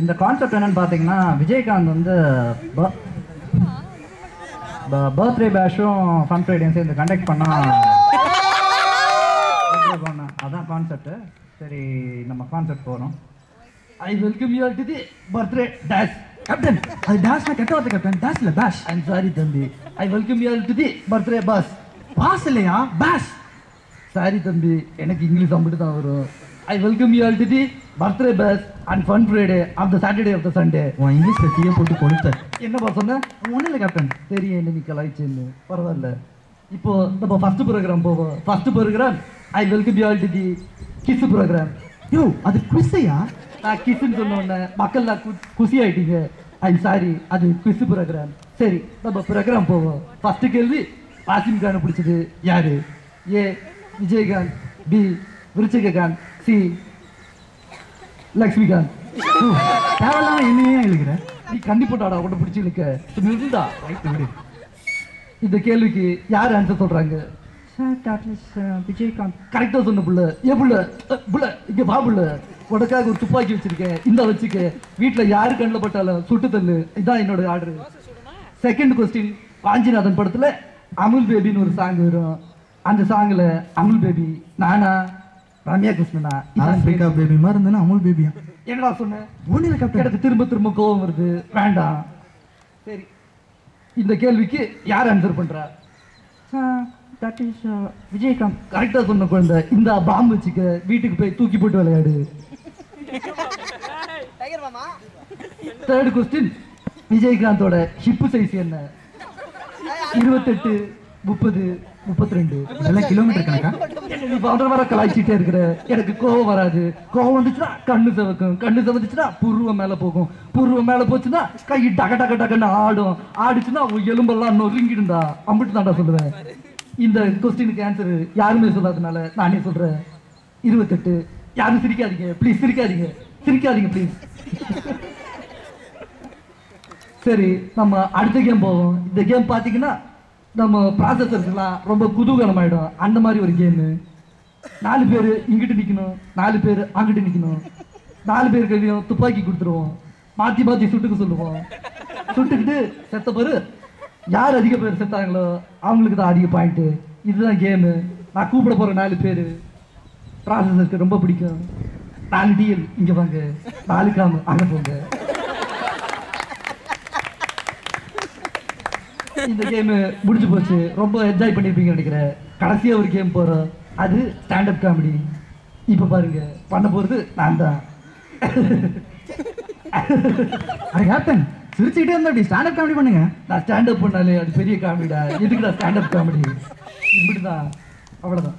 இந்த கான்செப்ட் என்னன்னு பார்த்தீங்கன்னா விஜயகாந்த் வந்து பர்த்டே பேஷும் ஃபன் ஃப்ரைடேயும் சேர்ந்து கண்டக்ட் பண்ணா அதான் கான்செப்ட். சரி நம்ம கான்செப்ட் போகிறோம். ஐ welcome you all to the birthday dash. Captain அது டேஷ்னா கெட்ட வார்த்தை கேப்டன். டேஷ் இல்லை பேஷ். ஐ எம் சாரி தம்பி. I welcome you all to the birthday boss. Boss இல்லையா பேஷ். சாரி தம்பி எனக்கு இங்கிலீஷ் மட்டும் தான் வரும். I welcome you all to the birthday bash and fun Friday of the Saturday of the Sunday. உன் இங்கிலீஷ்ல டீயை போட்டு கொடுத்த என்னப்பா சொன்ன? ஒன்றும் இல்லை கேப்டன். தெரியும் என்ன நீ கலாய்ச்சேன்னு. பரவாயில்ல. இப்போ நம்ம ஃபர்ஸ்ட் ப்ரோக்ராம் போவோம். First program I welcome you all to the kiss program. Yo அது குவிஸையா? நான் கிஸ்ன்னு சொன்ன உடனே மக்கள்லாம் குசி ஆயிட்டீங்க. ஐம் சாரி, அது குவிஸ் ப்ரோக்ராம். சரி நம்ம ப்ரோக்ராம் போவோம். ஃபர்ஸ்ட் கேள்வி, ஆசிம் கானை பிடிச்சது யாரு? ஏ விஜயகாந்த், பி விருச்சிகாந்த், சி லக்ஷ்மிகாந்த். தேவையில்லாம என்னையே இழுக்கிற நீ கண்டிப்பாடா உடனே பிடிச்சி இழுக்க இருந்தா ரைட்டு விடு. இந்த கேள்விக்கு யார் ஆன்சர் சொல்றாங்க? விஜயகாந்த். கரெக்டா சொன்ன புள்ள. ஏ புள்ள புள்ள இங்க வா புள்ள, உனக்காக ஒரு துப்பாக்கி வச்சிருக்கேன், இந்த வச்சுக்க. வீட்டுல யாரு கண்ணில் பட்டாலும் சுட்டு தள்ளு. இதான் என்னோட ஆர்டர். செகண்ட் கொஸ்டின், வாஞ்சிநாதன் படத்துல அமுல் பேபின்னு ஒரு சாங் வரும். அந்த சாங்ல அமுல் பேபி நானா ரம்யா கிருஷ்ணனா? ஆப்பிரிக்கா பேபி மாதிரி இருந்தா அமுல் பேபியா? என்னடா சொன்ன? ஒன்றில் கேப்டன். எனக்கு திரும்ப திரும்ப கோவம் வருது. வேண்டாம். சரி இந்த கேள்விக்கு யார் ஆன்சர் பண்றா? That is Vijayakanth. கரெக்டா சொன்ன குழந்தை. இந்த பாம்பு வச்சுக்க, வீட்டுக்கு போய் தூக்கி போட்டு விளையாடு. தேர்ட் கொஸ்டின், விஜயகாந்தோட ஹிப் சைஸ் என்ன? 28, 30, 32. இதெல்லாம் கிலோமீட்டர் கணக்கா? நீ பவுண்டர் வர கலாய்ச்சிட்டே இருக்கிற. எனக்கு கோவம் வராது. கோவம் வந்துச்சுன்னா கண்ணு செவக்கும். கண்ணு செவந்துச்சுன்னா புருவம் மேல போகும். புருவம் மேல போச்சுன்னா கை டக டக டகன்னு ஆடும். ஆடிச்சுன்னா எலும்பெல்லாம் நொறுங்கிடுந்தா. அம்பிட்டு தாண்டா சொல்லுவேன். இந்த கொஸ்டினுக்கு ஆன்சர் யாருமே சொல்லாதனால நானே சொல்றேன். 28. யாரும் சிரிக்காதீங்க ப்ளீஸ். சிரிக்காதீங்க சிரிக்காதீங்க ப்ளீஸ். சரி நம்ம அடுத்த கேம் போவோம். இந்த கேம் பாத்தீங்கன்னா நம்ம ப்ராசஸர்ஸ்லாம் ரொம்ப குதூகலமாயிடும். அந்த மாதிரி ஒரு கேமு. 4 பேர் இங்கிட்டு நிற்கணும், 4 பேர் அங்கிட்டு நிற்கணும். 4 பேர் கையிலையும் துப்பாக்கி கொடுத்துருவோம். மாற்றி மாற்றி சுட்டுக்க சொல்லுவோம். சுட்டுக்கிட்டு செத்த பேர் யார் அதிக பேர் செத்தாங்களோ அவங்களுக்கு தான் அதிக பாயிண்ட்டு. இதுதான் கேமு. நான் கூப்பிட போகிற 4 பேர் ப்ராசஸருக்கு ரொம்ப பிடிக்கும். 4 டிஎல் இங்கே வாங்க, 4 காமு அங்கே போங்க. இந்த கேம் முடிஞ்சு போச்சு. ரொம்ப என்ஜாய் பண்ணிருப்பீங்கன்னு நினைக்கிறேன். கடைசியா ஒரு கேம் போறோம். அது ஸ்டாண்டப் காமெடி. இப்ப பாருங்க, பண்ண போறது நான் தான். கேப்டன் சிரிச்சுக்கிட்டே இருந்தா ஸ்டாண்டப் காமெடி பண்ணுங்க. நான் ஸ்டாண்டப் பண்ணாலே அது பெரிய காமெடிடா. எதுக்குடா ஸ்டாண்டப் காமெடி? இப்படிதான், அவ்வளவுதான்.